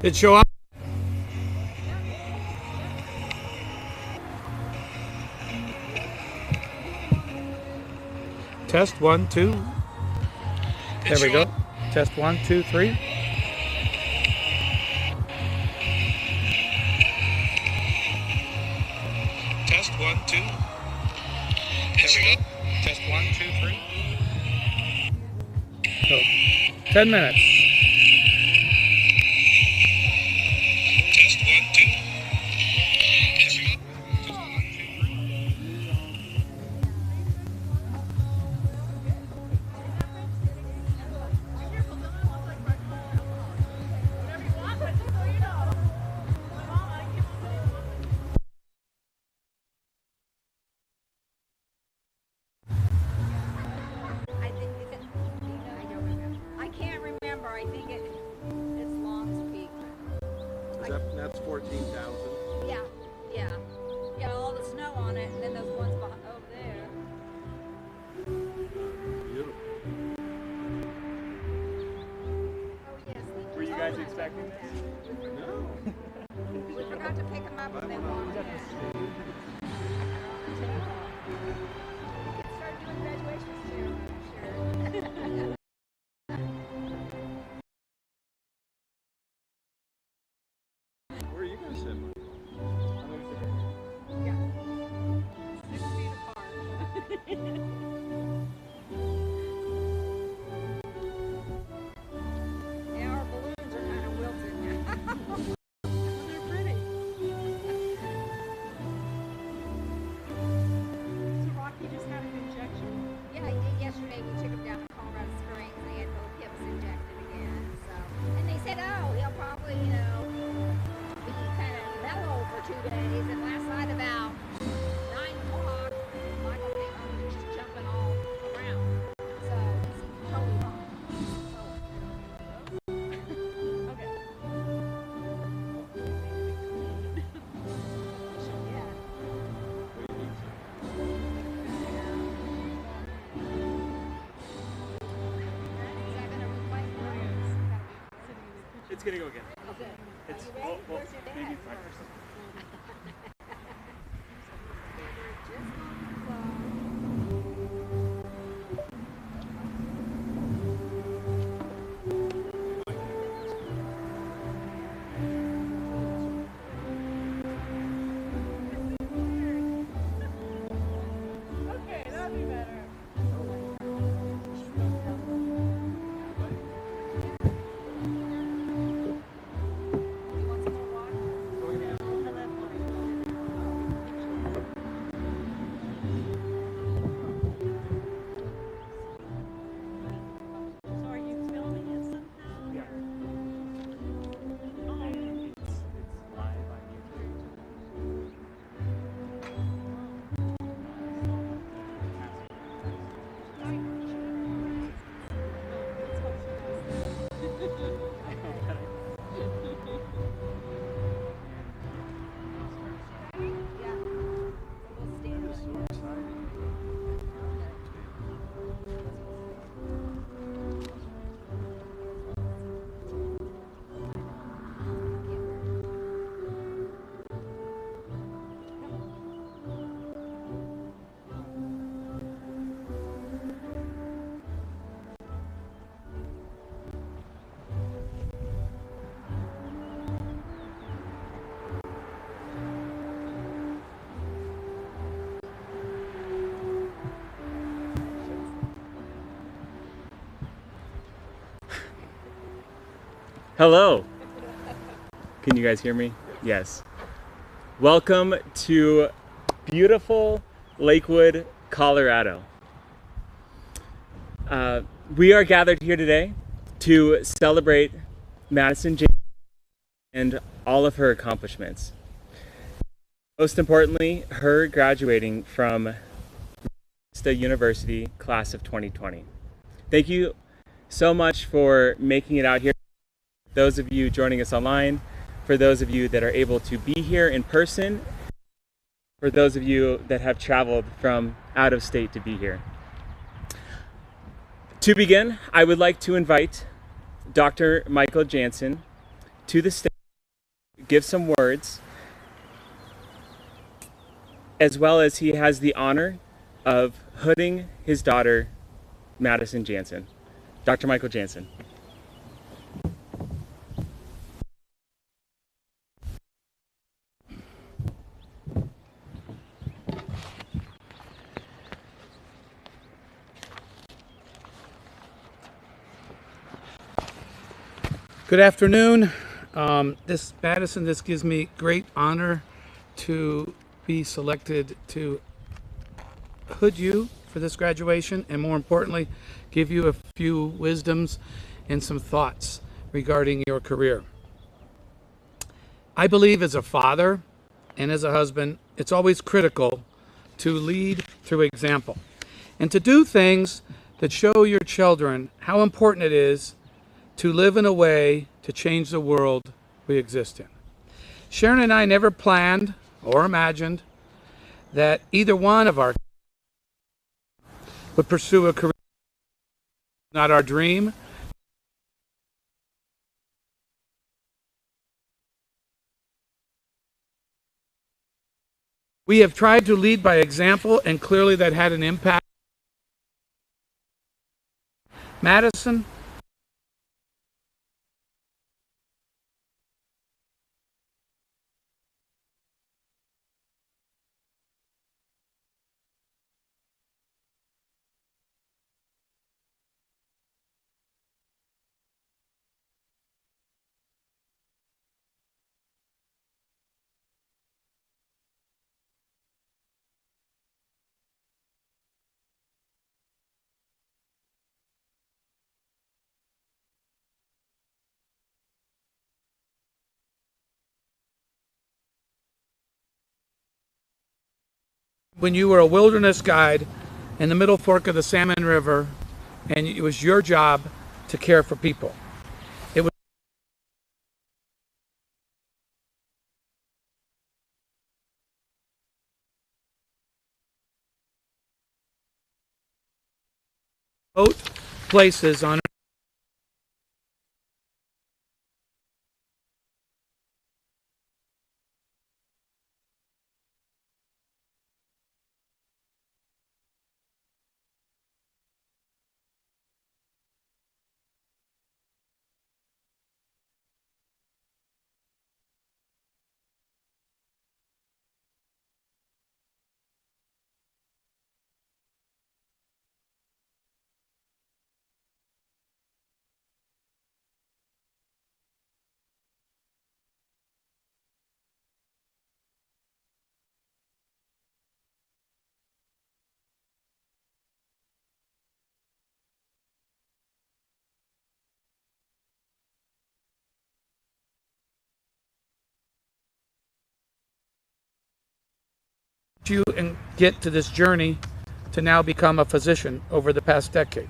It show up? Test 1, 2. There we go. Test 1, 2, 3. Test 1, 2. There we go. Test 1, 2, 3. So, 10 minutes. Test 1, 2. There we go. Test 1, 2, 3. I think it's Long's Peak. That's 14,000. Yeah, yeah. Got all the snow on it, and then those ones over there. Beautiful. Oh yes. Were you guys expecting this? No. We forgot to pick them up when they walked in. We could start doing graduations too, I'm sure. Where are you going to sit? Yeah. 6 feet apart. Yeah, our balloons are kind of wilted now. They're pretty. So Rocky just had an injection. Yeah, yesterday we took him down to Colorado Springs. They had both hips injected again. So, and they said, oh, he'll probably, be kind of mellow for 2 days. And last night about 9 o'clock, Michael came home and just jumping all around. So he's totally wrong. Okay. Yeah. Is that gonna replace Ryan's? It's gonna go again. Okay. It's Are you ready? well, Where's your dad? maybe 5%. Okay, that'd be better. You want some more water? So are you filming it somehow? Yeah. It's live on YouTube. Yeah. We'll stand like that. Hello. Can you guys hear me? Yes. Welcome to beautiful Lakewood, Colorado. We are gathered here today to celebrate Madisen Jansen and all of her accomplishments. Most importantly, her graduating from State University class of 2020. Thank you so much for making it out here. Those of you joining us online, for those of you that are able to be here in person, for those of you that have traveled from out of state to be here. To begin, I would like to invite Dr. Michael Jansen to the stage give some words, as well as he has the honor of hooding his daughter, Madisen Jansen. Dr. Michael Jansen. Good afternoon. This gives me great honor to be selected to hood you for this graduation, and more importantly, give you a few wisdoms and some thoughts regarding your career. I believe as a father and as a husband, it's always critical to lead through example and to do things that show your children how important it is to live in a way to change the world we exist in. Sharon and I never planned or imagined that either one of our would pursue a career, not our dream. We have tried to lead by example, and clearly that had an impact. Madisen, when you were a wilderness guide in the Middle Fork of the Salmon River, and it was your job to care for people. It was remote places on you and get to this journey to now become a physician over the past decade.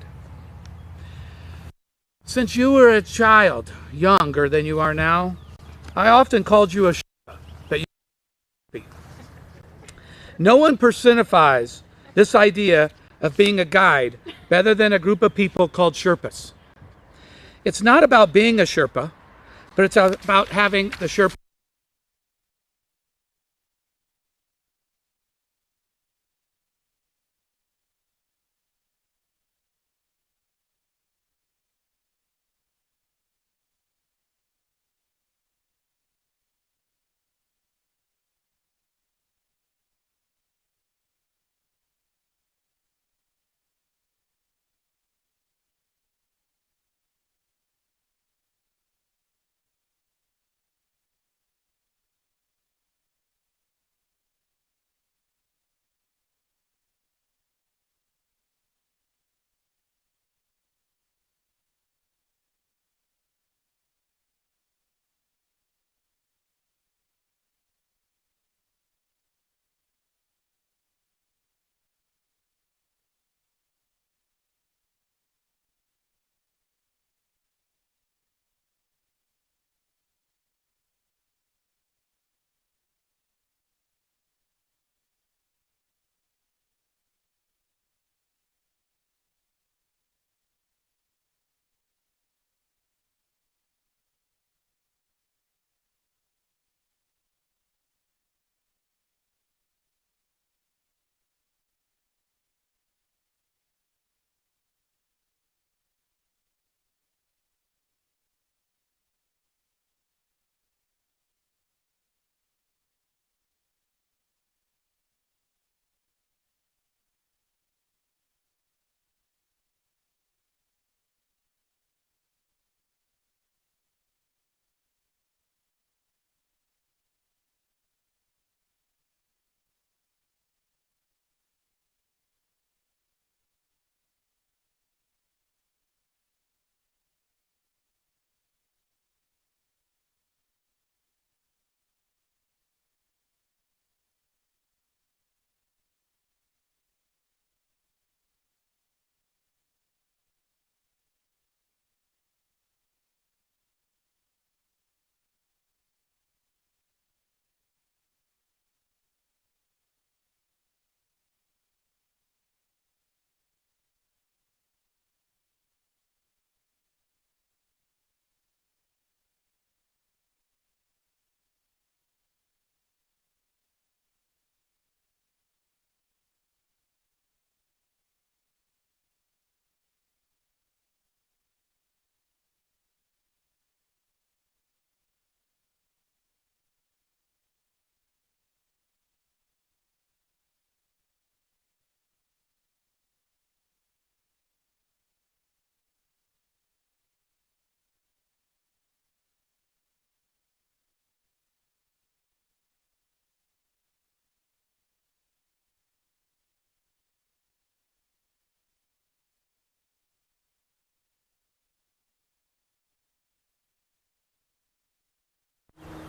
Since you were a child, younger than you are now, I often called you a Sherpa, that you be. No one personifies this idea of being a guide better than a group of people called Sherpas. It's not about being a Sherpa, but it's about having the Sherpa.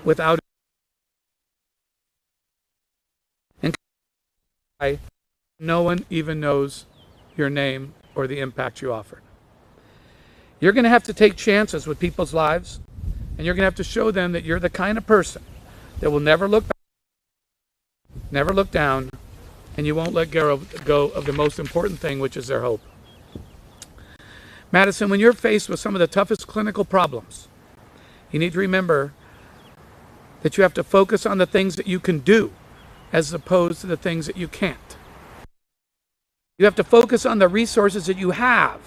without and no one even knows your name or the impact you offered. You're going to have to take chances with people's lives, and you're going to have to show them that you're the kind of person that will never look back, never look down, and you won't let go of the most important thing, which is their hope. Madisen, when you're faced with some of the toughest clinical problems, you need to remember that you have to focus on the things that you can do as opposed to the things that you can't. You have to focus on the resources that you have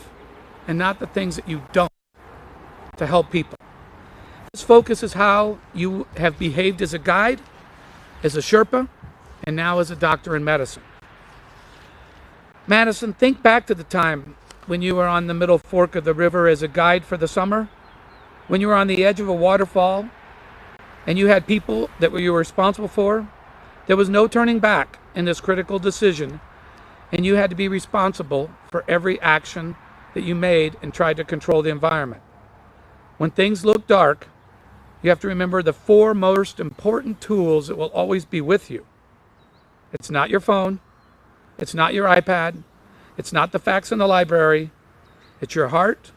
and not the things that you don't to help people. This focus is how you have behaved as a guide, as a Sherpa, and now as a doctor in medicine. Madisen, think back to the time when you were on the middle fork of the river as a guide for the summer, when you were on the edge of a waterfall and you had people that you were responsible for. There was no turning back in this critical decision, and you had to be responsible for every action that you made and tried to control the environment. When things look dark, you have to remember the four most important tools that will always be with you. It's not your phone, it's not your iPad, it's not the facts in the library, it's your heart,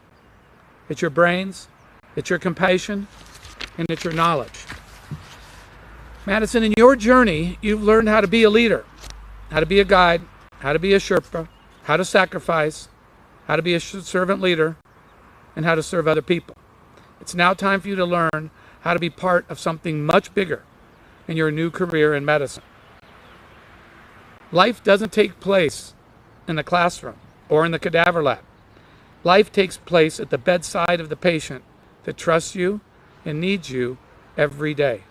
it's your brains, it's your compassion, and it's your knowledge. Madisen, in your journey, you've learned how to be a leader, how to be a guide, how to be a Sherpa, how to sacrifice, how to be a servant leader, and how to serve other people. It's now time for you to learn how to be part of something much bigger in your new career in medicine. Life doesn't take place in the classroom or in the cadaver lab. Life takes place at the bedside of the patient that trusts you and needs you every day.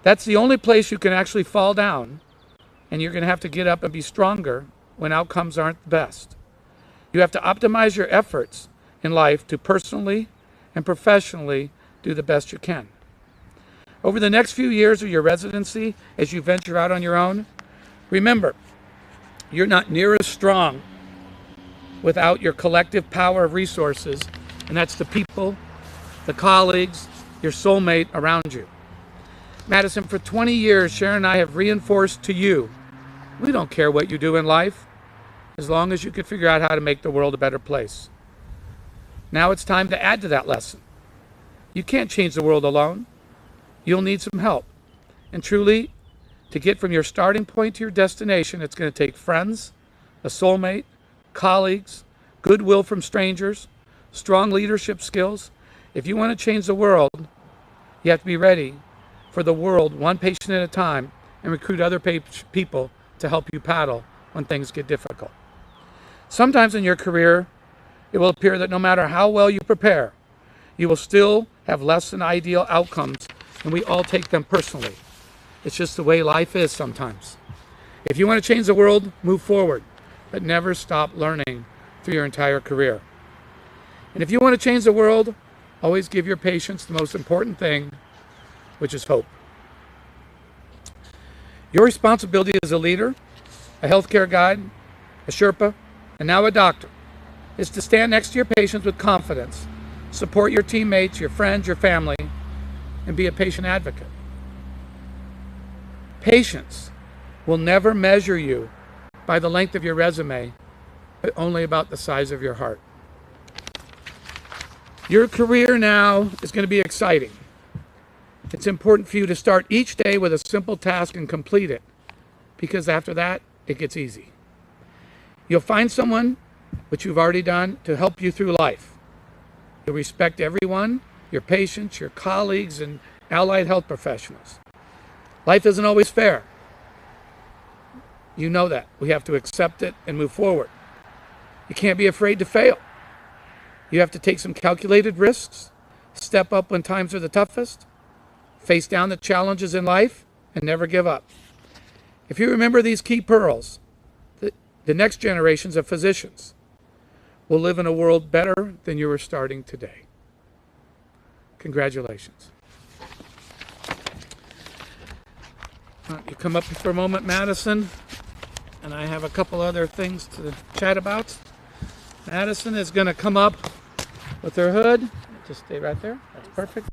That's the only place you can actually fall down, and you're going to have to get up and be stronger when outcomes aren't the best. You have to optimize your efforts in life to personally and professionally do the best you can. Over the next few years of your residency, as you venture out on your own, remember, you're not near as strong without your collective power of resources, and that's the people, the colleagues, your soulmate around you. Madisen, for 20 years, Sharon and I have reinforced to you, we don't care what you do in life, as long as you can figure out how to make the world a better place. Now it's time to add to that lesson. You can't change the world alone. You'll need some help. And truly, to get from your starting point to your destination, it's going to take friends, a soulmate, colleagues, goodwill from strangers, strong leadership skills. If you want to change the world, you have to be ready for the world one patient at a time and recruit other people to help you paddle when things get difficult. Sometimes in your career, it will appear that no matter how well you prepare, you will still have less than ideal outcomes, and we all take them personally. It's just the way life is sometimes. If you want to change the world, move forward, but never stop learning through your entire career. And if you want to change the world, always give your patients the most important thing, which is hope. Your responsibility as a leader, a healthcare guide, a Sherpa, and now a doctor, is to stand next to your patients with confidence, support your teammates, your friends, your family, and be a patient advocate. Patients will never measure you by the length of your resume, but only about the size of your heart. Your career now is going to be exciting. It's important for you to start each day with a simple task and complete it, because after that, it gets easy. You'll find someone, which you've already done, to help you through life. You'll respect everyone, your patients, your colleagues, and allied health professionals. Life isn't always fair. You know that. We have to accept it and move forward. You can't be afraid to fail. You have to take some calculated risks, step up when times are the toughest, face down the challenges in life, and never give up. If you remember these key pearls, the next generations of physicians will live in a world better than you are starting today. Congratulations. You come up for a moment, Madisen, and I have a couple other things to chat about. Madisen is going to come up with her hood. Just stay right there. That's perfect.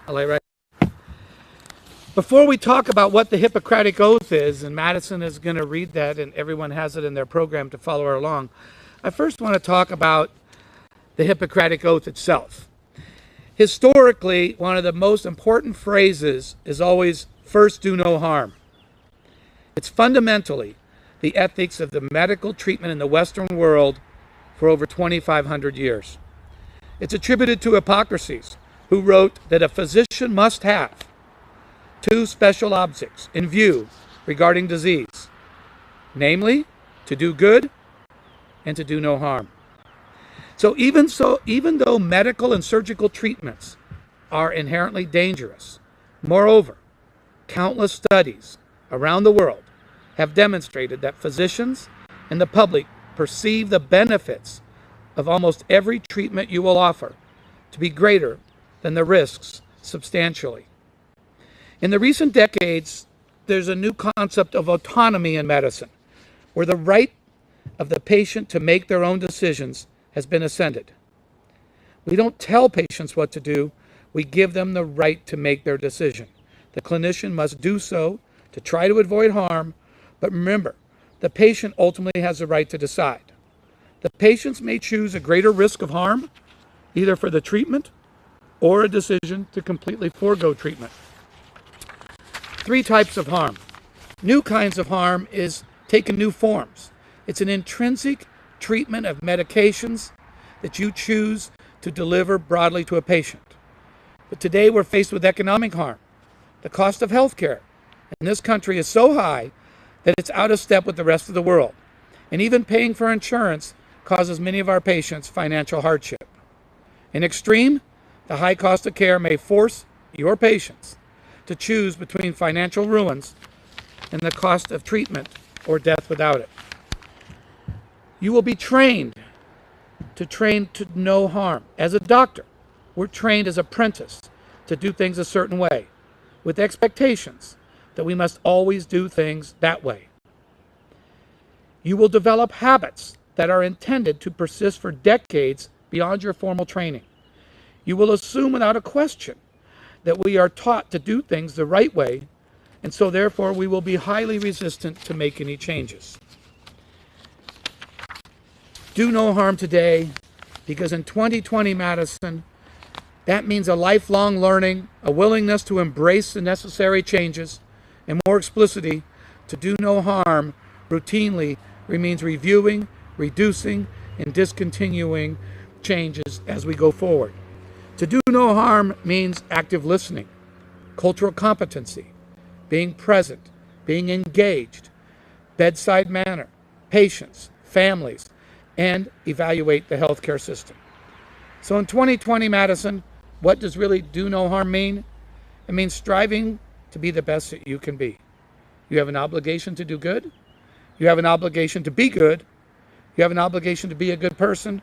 I'll lay right. Before we talk about what the Hippocratic Oath is, and Madisen is going to read that, and everyone has it in their program to follow her along, I first want to talk about the Hippocratic Oath itself. Historically, one of the most important phrases is always, first do no harm. It's fundamentally the ethics of the medical treatment in the Western world for over 2,500 years. It's attributed to Hippocrates, who wrote that a physician must have two special objects in view regarding disease, namely, to do good and to do no harm. So even though medical and surgical treatments are inherently dangerous, moreover, countless studies around the world have demonstrated that physicians and the public perceive the benefits of almost every treatment you will offer to be greater than the risks substantially. In the recent decades, there's a new concept of autonomy in medicine, where the right of the patient to make their own decisions has been ascended. We don't tell patients what to do, we give them the right to make their decision. The clinician must do so to try to avoid harm, but remember, the patient ultimately has the right to decide. The patients may choose a greater risk of harm, either for the treatment or a decision to completely forego treatment. Three types of harm. New kinds of harm is taking new forms. It's an intrinsic treatment of medications that you choose to deliver broadly to a patient. But today we're faced with economic harm. The cost of health care in this country is so high that it's out of step with the rest of the world. And even paying for insurance causes many of our patients financial hardship. In extreme, the high cost of care may force your patients to choose between financial ruins and the cost of treatment or death without it. You will be trained to no harm. As a doctor, we're trained as apprentices to do things a certain way, with expectations that we must always do things that way. You will develop habits that are intended to persist for decades beyond your formal training. You will assume without a question that we are taught to do things the right way, and so therefore we will be highly resistant to make any changes. Do no harm today, because in 2020, Madisen, that means a lifelong learning, a willingness to embrace the necessary changes, and more explicitly, to do no harm routinely means reviewing, reducing, and discontinuing changes as we go forward. To do no harm means active listening, cultural competency, being present, being engaged, bedside manner, patients, families, and evaluate the healthcare system. So in 2020, Madisen, what does really do no harm mean? It means striving to be the best that you can be. You have an obligation to do good. You have an obligation to be good. You have an obligation to be a good person.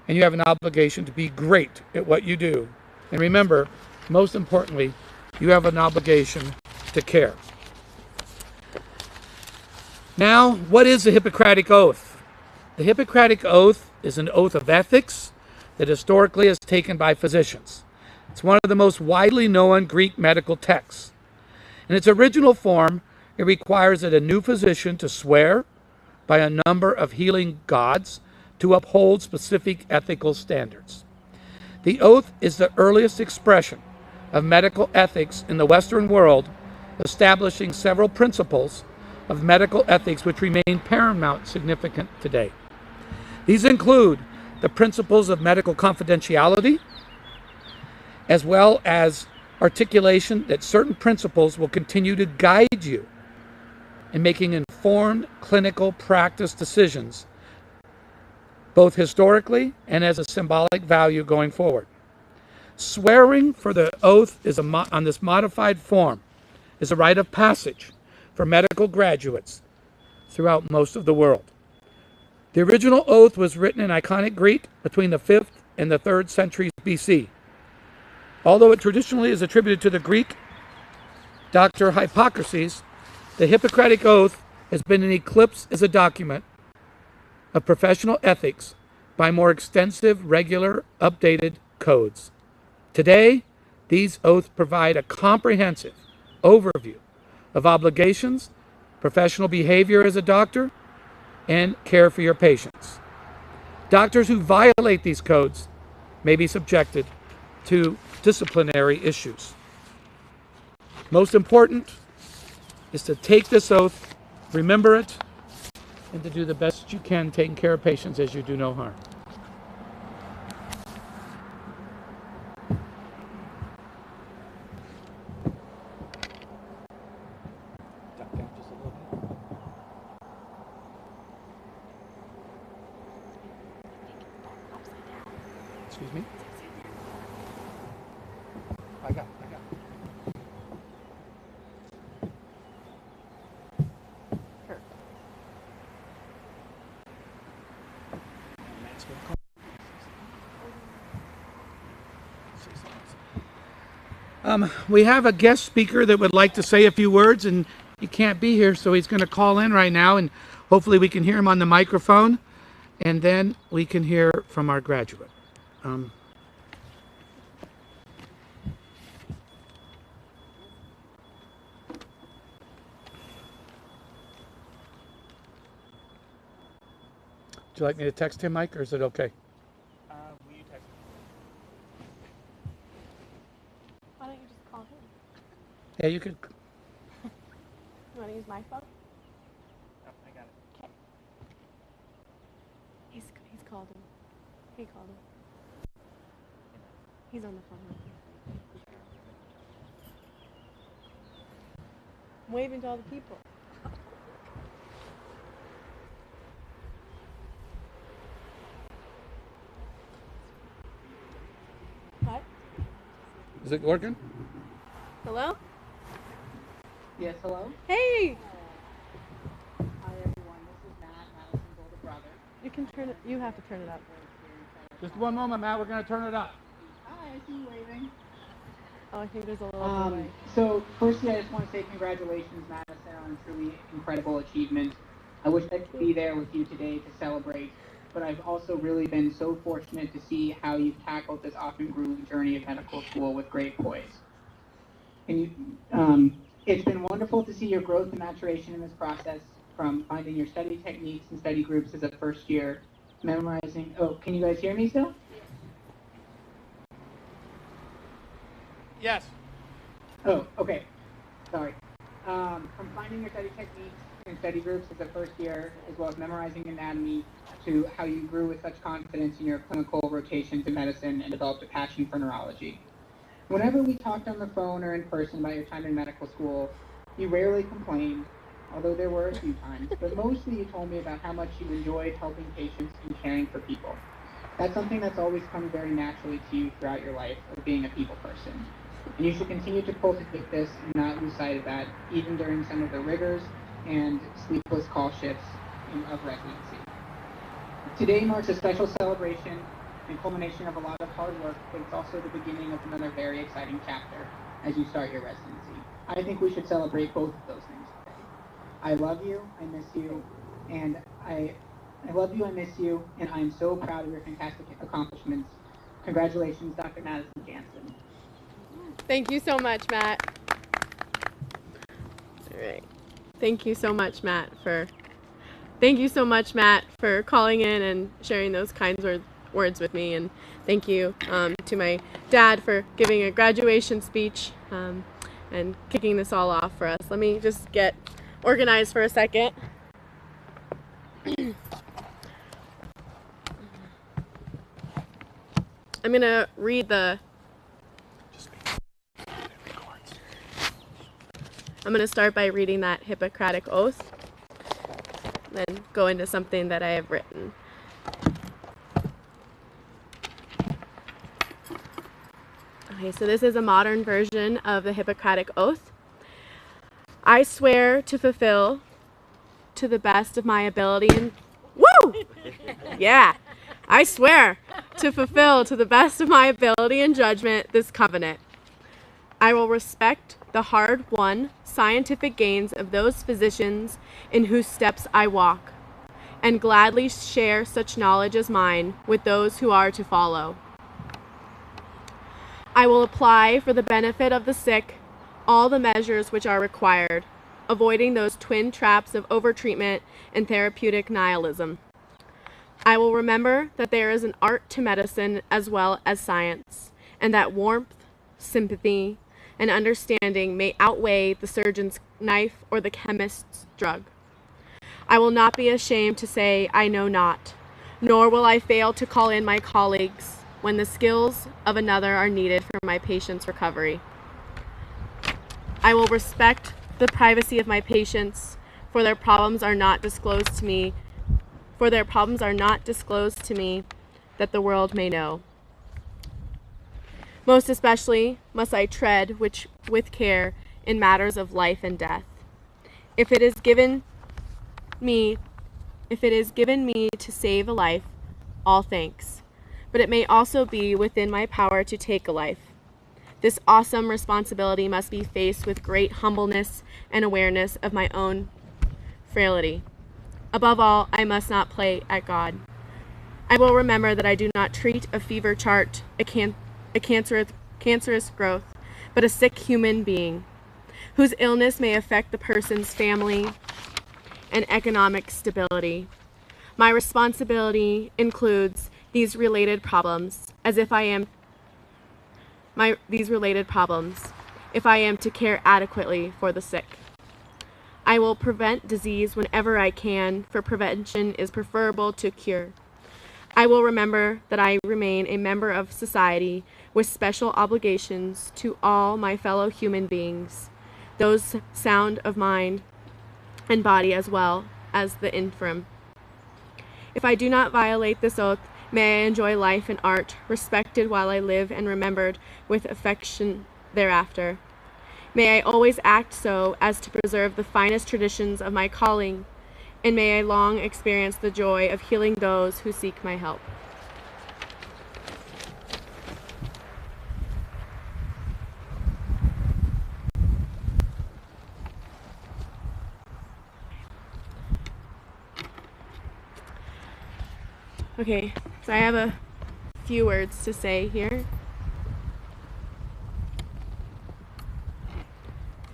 And you have an obligation to be great at what you do. And remember, most importantly, you have an obligation to care. Now, what is the Hippocratic Oath? The Hippocratic Oath is an oath of ethics that historically is taken by physicians. It's one of the most widely known Greek medical texts. In its original form, it requires that a new physician to swear by a number of healing gods to uphold specific ethical standards. The oath is the earliest expression of medical ethics in the Western world, establishing several principles of medical ethics which remain paramount significant today. These include the principles of medical confidentiality, as well as articulation that certain principles will continue to guide you in making informed clinical practice decisions, both historically and as a symbolic value going forward. Swearing for the oath is on this modified form is a rite of passage for medical graduates throughout most of the world. The original oath was written in iconic Greek between the 5th and the 3rd centuries BC. Although it traditionally is attributed to the Greek doctor Hippocrates, the Hippocratic Oath has been an eclipse as a document of professional ethics by more extensive, regular, updated codes. Today, These oaths provide a comprehensive overview of obligations, professional behavior as a doctor, and care for your patients. Doctors who violate these codes may be subjected to disciplinary issues. Most important is to take this oath, remember it, and to do the best you can taking care of patients as you do no harm. Excuse me? I got it. We have a guest speaker that would like to say a few words, and he can't be here, so he's going to call in right now, and hopefully we can hear him on the microphone, and then we can hear from our graduate. Would you like me to text him, Mike, or is it okay? Will you text me? Why don't you just call him? Yeah, you could. You want to use my phone? Oh, I got it. Okay. He's called him. He called him. He's on the phone right now. I'm waving to all the people. What? Is it working? Hello? Yes, hello? Hey! Hi everyone, this is Matt, Madison's older brother. You can turn it. You have to turn it up. Just one moment, Matt. We're going to turn it up. Hi, I see you waving. Oh, I think there's a little delay. So firstly, I just want to say congratulations, Madison, on a truly incredible achievement. I wish I could be there with you today to celebrate, but I've also really been so fortunate to see how you've tackled this often grueling journey of medical school with great poise. And it's been wonderful to see your growth and maturation in this process, from finding your study techniques and study groups as a first year, memorizing. Oh, can you guys hear me still? Yes. Oh, okay. Sorry. From finding your study techniques and study groups as a first year, as well as memorizing anatomy, to how you grew with such confidence in your clinical rotations in medicine and developed a passion for neurology. Whenever we talked on the phone or in person about your time in medical school, you rarely complained, although there were a few times, but mostly you told me about how much you enjoyed helping patients and caring for people. That's something that's always come very naturally to you throughout your life of being a people person. And you should continue to cultivate this and not lose sight of that, even during some of the rigors and sleepless call shifts of residency. Today marks a special celebration and culmination of a lot of hard work, but it's also the beginning of another very exciting chapter as you start your residency. I think we should celebrate both of those things today. I love you, I miss you, and I love you, I miss you, and I am so proud of your fantastic accomplishments. Congratulations, Dr. Madisen Jansen. Thank you so much, Matt. All right. Thank you so much, Matt, for calling in and sharing those kind words with me. And thank you to my dad for giving a graduation speech and kicking this all off for us. Let me just get organized for a second. I'm going to read I'm going to start by reading that Hippocratic Oath, then go into something that I have written. Okay, so this is a modern version of the Hippocratic Oath. I swear to fulfill to the best of my ability and woo! Yeah. I swear to fulfill to the best of my ability and judgment this covenant. I will respect the hard-won scientific gains of those physicians in whose steps I walk, and gladly share such knowledge as mine with those who are to follow. I will apply for the benefit of the sick all the measures which are required, avoiding those twin traps of overtreatment and therapeutic nihilism. I will remember that there is an art to medicine as well as science, and that warmth, sympathy, and understanding may outweigh the surgeon's knife or the chemist's drug. I will not be ashamed to say I know not, nor will I fail to call in my colleagues when the skills of another are needed for my patient's recovery. I will respect the privacy of my patients, for their problems are not disclosed to me, that the world may know. Most especially must I tread with care in matters of life and death. If it is given me to save a life, all thanks. But it may also be within my power to take a life. This awesome responsibility must be faced with great humbleness and awareness of my own frailty. Above all, I must not play at God. I will remember that I do not treat a fever chart, a cancerous growth, but a sick human being, whose illness may affect the person's family and economic stability. My responsibility includes these related problems, if I am to care adequately for the sick. I will prevent disease whenever I can, for prevention is preferable to cure. I will remember that I remain a member of society with special obligations to all my fellow human beings, those sound of mind and body as well as the infirm. If I do not violate this oath, may I enjoy life and art, respected while I live and remembered with affection thereafter. May I always act so as to preserve the finest traditions of my calling, and may I long experience the joy of healing those who seek my help. Okay, so I have a few words to say here.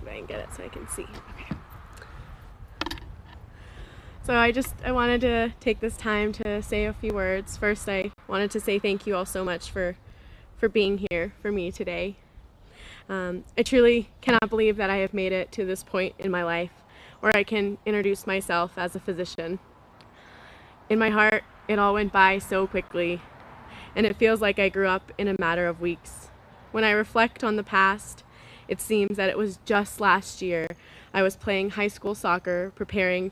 If I can get it so I can see. Okay. So I wanted to take this time to say a few words. First, I wanted to say thank you all so much for being here for me today. I truly cannot believe that I have made it to this point in my life where I can introduce myself as a physician. In my heart, it all went by so quickly, and it feels like I grew up in a matter of weeks. When I reflect on the past, it seems that it was just last year I was playing high school soccer, preparing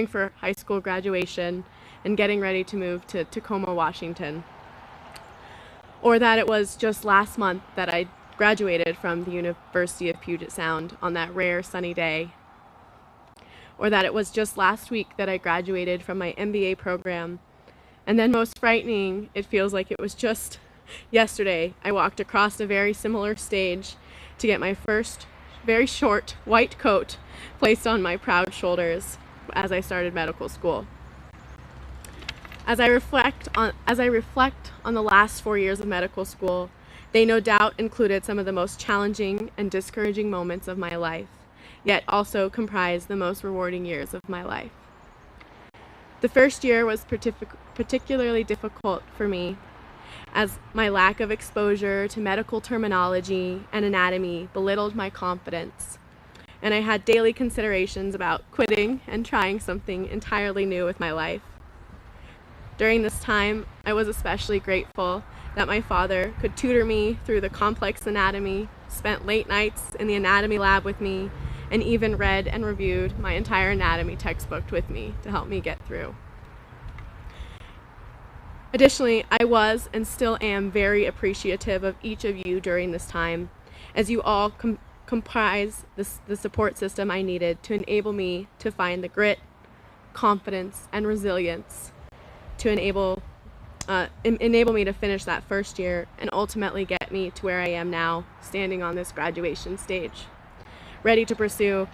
for high school graduation, and getting ready to move to Tacoma, Washington. Or that it was just last month that I graduated from the University of Puget Sound on that rare sunny day. Or that it was just last week that I graduated from my MBA program. And then most frightening, it feels like it was just yesterday I walked across a very similar stage to get my first very short white coat placed on my proud shoulders as I started medical school. As I reflect on the last 4 years of medical school, they no doubt included some of the most challenging and discouraging moments of my life, yet also comprised the most rewarding years of my life. The first year was particularly difficult for me, as my lack of exposure to medical terminology and anatomy belittled my confidence, and I had daily considerations about quitting and trying something entirely new with my life. During this time, I was especially grateful that my father could tutor me through the complex anatomy, spent late nights in the anatomy lab with me, and even read and reviewed my entire anatomy textbook with me to help me get through. Additionally, I was and still am very appreciative of each of you during this time, as you all comprise the support system I needed to enable me to find the grit, confidence, and resilience to enable me to finish that first year and ultimately get me to where I am now, standing on this graduation stage, ready to pursue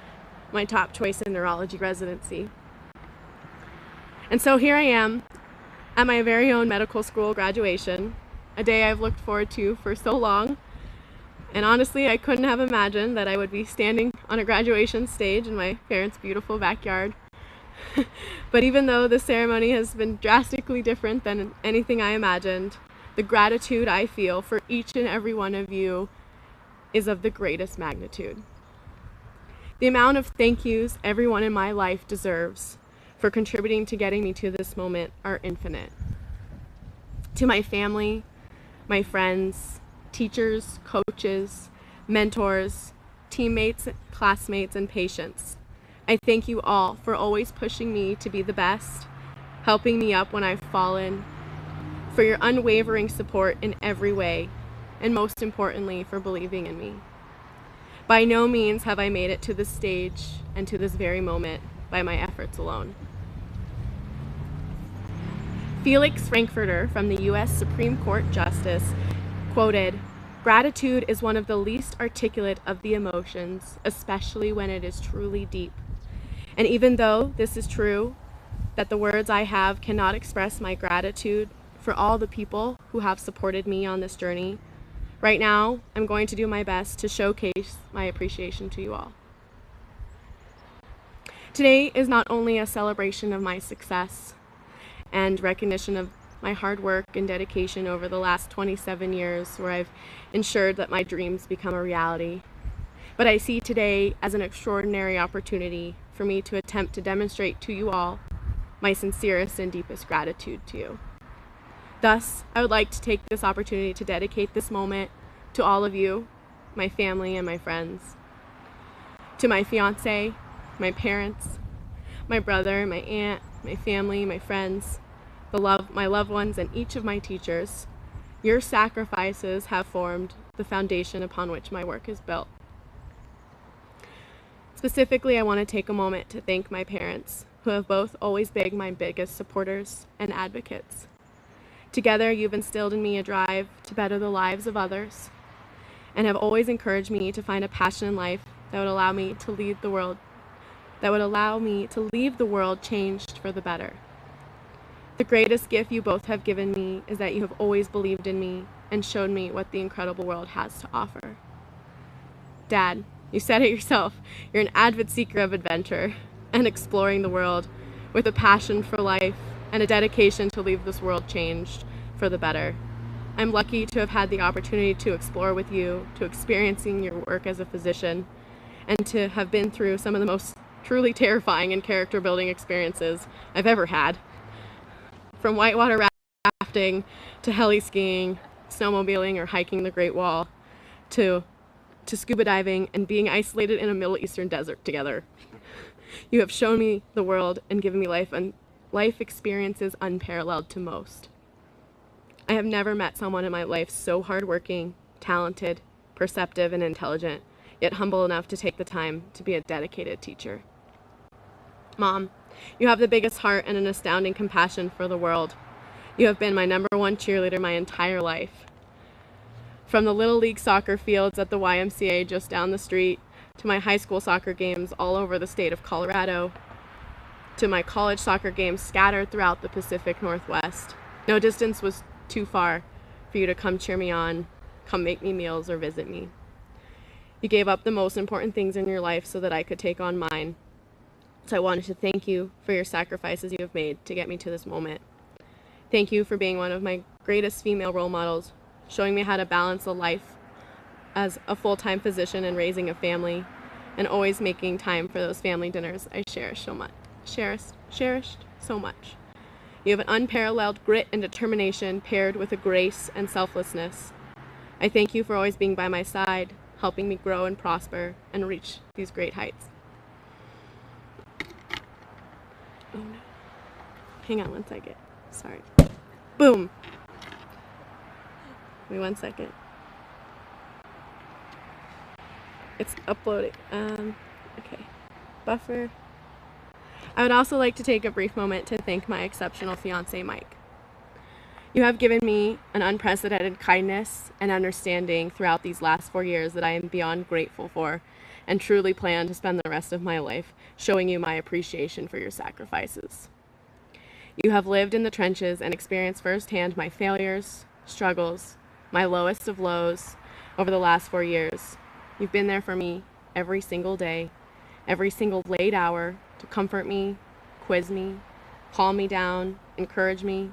my top choice in neurology residency. And so here I am at my very own medical school graduation, a day I've looked forward to for so long. And honestly, I couldn't have imagined that I would be standing on a graduation stage in my parents' beautiful backyard. But even though the ceremony has been drastically different than anything I imagined, the gratitude I feel for each and every one of you is of the greatest magnitude. The amount of thank yous everyone in my life deserves for contributing to getting me to this moment are infinite. To my family, my friends, teachers, coaches, mentors, teammates, classmates, and patients, I thank you all for always pushing me to be the best, helping me up when I've fallen, for your unwavering support in every way, and most importantly, for believing in me. By no means have I made it to this stage and to this very moment by my efforts alone. Felix Frankfurter from the U.S. Supreme Court Justice quoted, "Gratitude is one of the least articulate of the emotions, especially when it is truly deep. And even though this is true, that the words I have cannot express my gratitude for all the people who have supported me on this journey, right now I'm going to do my best to showcase my appreciation to you all." Today is not only a celebration of my success and recognition of my hard work and dedication over the last 27 years where I've ensured that my dreams become a reality, but I see today as an extraordinary opportunity for me to attempt to demonstrate to you all my sincerest and deepest gratitude to you. Thus, I would like to take this opportunity to dedicate this moment to all of you, my family and my friends, to my fiance, my parents, my brother, my aunt, my family, my friends, my loved ones, and each of my teachers. Your sacrifices have formed the foundation upon which my work is built. Specifically, I want to take a moment to thank my parents, who have both always been my biggest supporters and advocates. Together, you've instilled in me a drive to better the lives of others, and have always encouraged me to find a passion in life that would allow me to leave the world changed for the better. The greatest gift you both have given me is that you have always believed in me and showed me what the incredible world has to offer. Dad, you said it yourself, you're an avid seeker of adventure and exploring the world with a passion for life and a dedication to leave this world changed for the better. I'm lucky to have had the opportunity to explore with you, to experiencing your work as a physician, and to have been through some of the most truly terrifying and character building experiences I've ever had. From whitewater rafting to heli skiing, snowmobiling, or hiking the Great Wall, to scuba diving and being isolated in a Middle Eastern desert together. You have shown me the world and given me life experiences unparalleled to most. I have never met someone in my life so hardworking, talented, perceptive, and intelligent, yet humble enough to take the time to be a dedicated teacher. Mom, you have the biggest heart and an astounding compassion for the world. You have been my #1 cheerleader my entire life. From the Little League soccer fields at the YMCA just down the street, to my high school soccer games all over the state of Colorado, to my college soccer games scattered throughout the Pacific Northwest. No distance was too far for you to come cheer me on, come make me meals, or visit me. You gave up the most important things in your life so that I could take on mine. So I wanted to thank you for your sacrifices you have made to get me to this moment. Thank you for being one of my greatest female role models, showing me how to balance a life as a full-time physician and raising a family, and always making time for those family dinners I cherished so much. You have an unparalleled grit and determination paired with a grace and selflessness. I thank you for always being by my side, helping me grow and prosper and reach these great heights. Oh no. Hang on one second. Sorry. Boom. Wait 1 second. It's uploading. Okay. Buffer. I would also like to take a brief moment to thank my exceptional fiance, Mike. You have given me an unprecedented kindness and understanding throughout these last 4 years that I am beyond grateful for, and truly plan to spend the rest of my life showing you my appreciation for your sacrifices. You have lived in the trenches and experienced firsthand my failures, struggles, my lowest of lows over the last 4 years. You've been there for me every single day, every single late hour to comfort me, quiz me, calm me down, encourage me,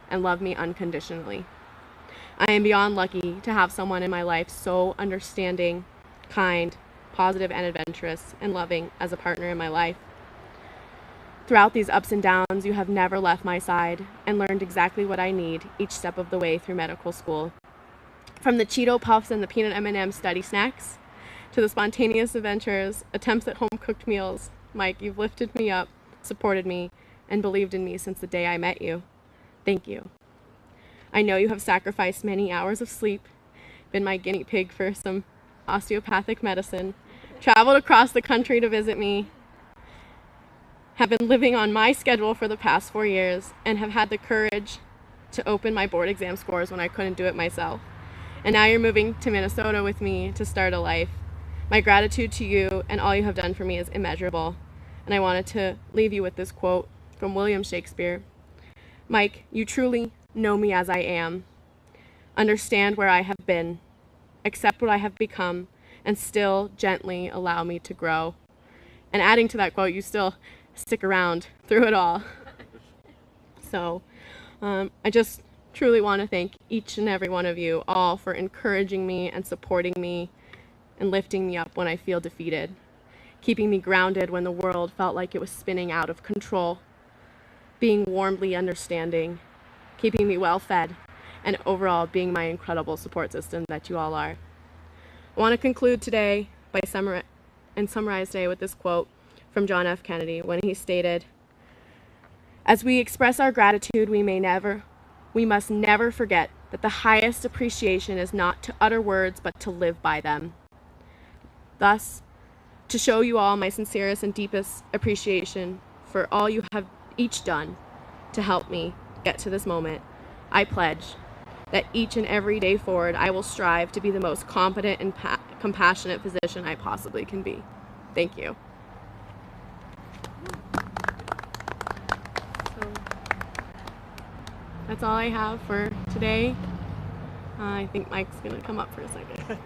and love me unconditionally. I am beyond lucky to have someone in my life so understanding, kind, positive, and adventurous, and loving as a partner in my life. Throughout these ups and downs, you have never left my side and learned exactly what I need each step of the way through medical school. From the Cheeto Puffs and the peanut M&M study snacks, to the spontaneous adventures, attempts at home-cooked meals, Mike, you've lifted me up, supported me, and believed in me since the day I met you. Thank you. I know you have sacrificed many hours of sleep, been my guinea pig for some osteopathic medicine, traveled across the country to visit me, have been living on my schedule for the past 4 years, and have had the courage to open my board exam scores when I couldn't do it myself. And now you're moving to Minnesota with me to start a life. My gratitude to you and all you have done for me is immeasurable. And I wanted to leave you with this quote from William Shakespeare. Mike, you truly know me as I am. Understand where I have been, accept what I have become, and still gently allow me to grow. And adding to that quote, you still stick around through it all. So I just truly want to thank each and every one of you all for encouraging me and supporting me and lifting me up when I feel defeated, keeping me grounded when the world felt like it was spinning out of control, being warmly understanding, keeping me well fed, and overall being my incredible support system that you all are. I want to conclude today by summarize today with this quote from John F. Kennedy when he stated, "As we express our gratitude, we must never forget that the highest appreciation is not to utter words but to live by them. Thus, to show you all my sincerest and deepest appreciation for all you have each done to help me get to this moment, I pledge that each and every day forward I will strive to be the most competent and compassionate physician I possibly can be." Thank you. So, that's all I have for today. I think Mike's going to come up for a second.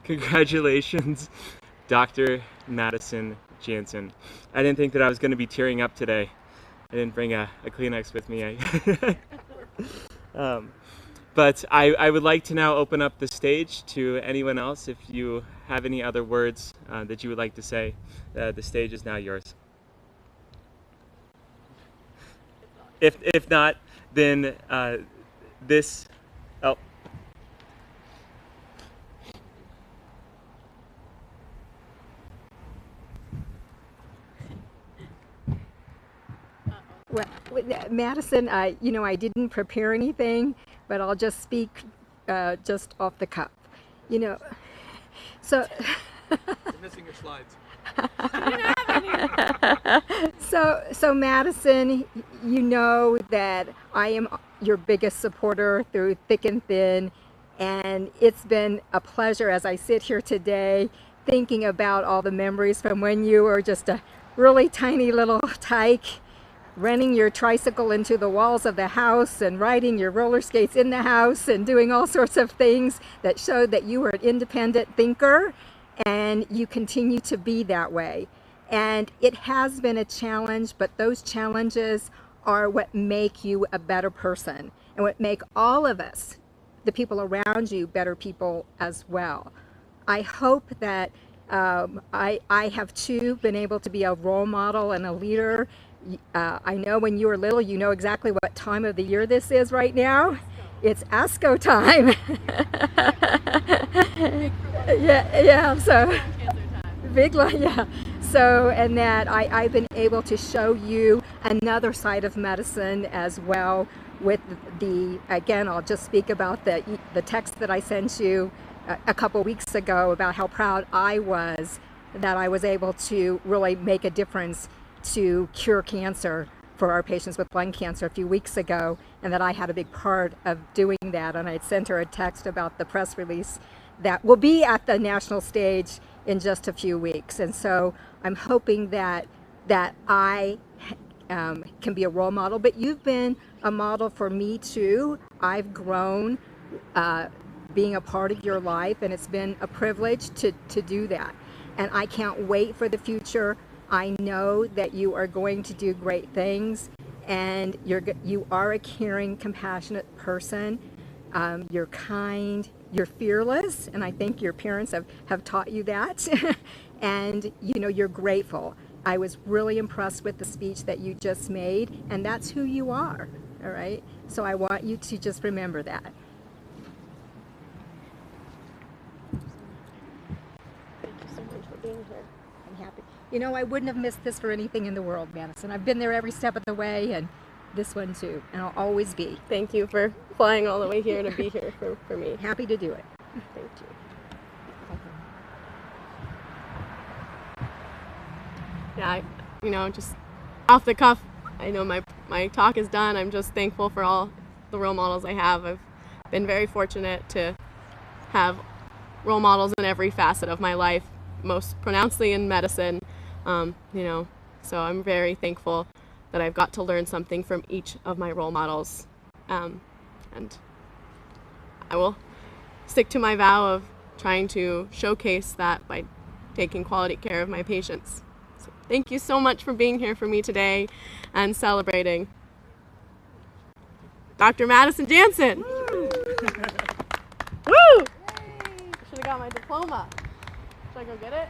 Congratulations, Dr. Madisen Jansen. I didn't think that I was going to be tearing up today. I didn't bring a Kleenex with me. But I would like to now open up the stage to anyone else. If you have any other words that you would like to say, the stage is now yours. If not, then this... Oh. Well, Madisen, I didn't prepare anything, but I'll just speak just off the cuff. So You're missing your slides. So Madisen, you know that I am your biggest supporter through thick and thin, and it's been a pleasure as I sit here today thinking about all the memories from when you were just a really tiny little tyke, running your tricycle into the walls of the house and riding your roller skates in the house and doing all sorts of things that showed that you were an independent thinker, and you continue to be that way. And it has been a challenge, but those challenges are what make you a better person and what make all of us, the people around you, better people as well. I hope that I have too been able to be a role model and a leader. I know when you were little, you know exactly what time of the year this is right now. It's ASCO time. yeah, so big one, yeah. So, and that I've been able to show you another side of medicine as well with again, I'll just speak about the text that I sent you a couple weeks ago about how proud I was that I was able to really make a difference to cure cancer for our patients with lung cancer a few weeks ago, and that I had a big part of doing that. And I had sent her a text about the press release that will be at the national stage in just a few weeks. And so I'm hoping that I can be a role model, but you've been a model for me too. I've grown being a part of your life, and it's been a privilege to do that. And I can't wait for the future. I know that you are going to do great things, and you are a caring, compassionate person. You're kind, you're fearless, and I think your parents have taught you that. And you know, you're grateful. I was really impressed with the speech that you just made, and that's who you are, all right? So I want you to just remember that. Thank you so much for being here. I'm happy. You know, I wouldn't have missed this for anything in the world, Madisen. I've been there every step of the way, and this one too, and I'll always be. Thank you for flying all the way here to be here for me. Happy to do it. Thank you. Yeah, just off the cuff, I know my talk is done. I'm just thankful for all the role models I have. I've been very fortunate to have role models in every facet of my life, most pronouncedly in medicine, so I'm very thankful that I've got to learn something from each of my role models. And I will stick to my vow of trying to showcase that by taking quality care of my patients. So thank you so much for being here for me today and celebrating Dr. Madisen Jansen. Woo! Woo! Should have got my diploma. Should I go get it?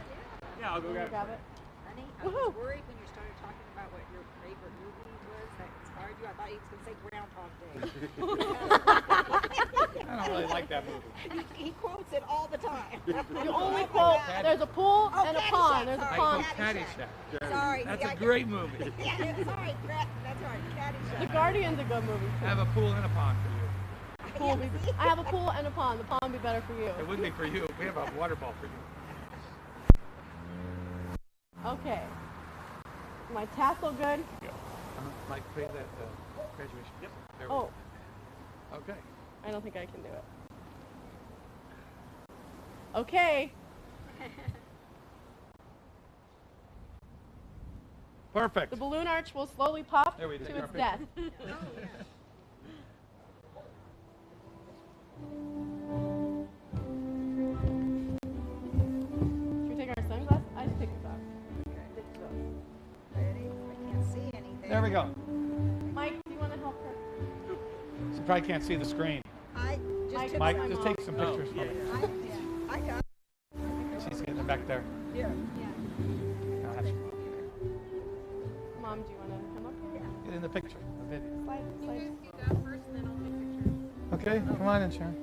Yeah, I'll go grab it. Honey, I was worried when you started talking about what your favorite movie was that inspired you. I thought you was going to say Groundhog Day. I don't really like that movie. He quotes it all the time. You only quote, there's a pool and a pond. There's a I pond. quote Caddyshack. Sorry. That's a great movie. Yeah, sorry. That's right. Caddyshack. The Guardian's a good movie. I have a pool and a pond for you. I have a pool and a pond. The pond would be better for you. It wouldn't be for you. We have a water ball for you. Okay. My tassel good? Like pay that graduation. Yep. There we Oh, go. Okay. I don't think I can do it. Okay. Perfect. The balloon arch will slowly pop There we to go. its death. Should we take our sunglasses? I just take this off. Ready? I can't see anything. There we go. Mike, do you want to help her? She probably can't see the screen. I just took Mike, my just mom. take some pictures for me. I got She's getting it back there. Yeah. I'll have you Mom, do you want to come up here? get in the picture, the video. Slide. Okay, come on in, Sharon.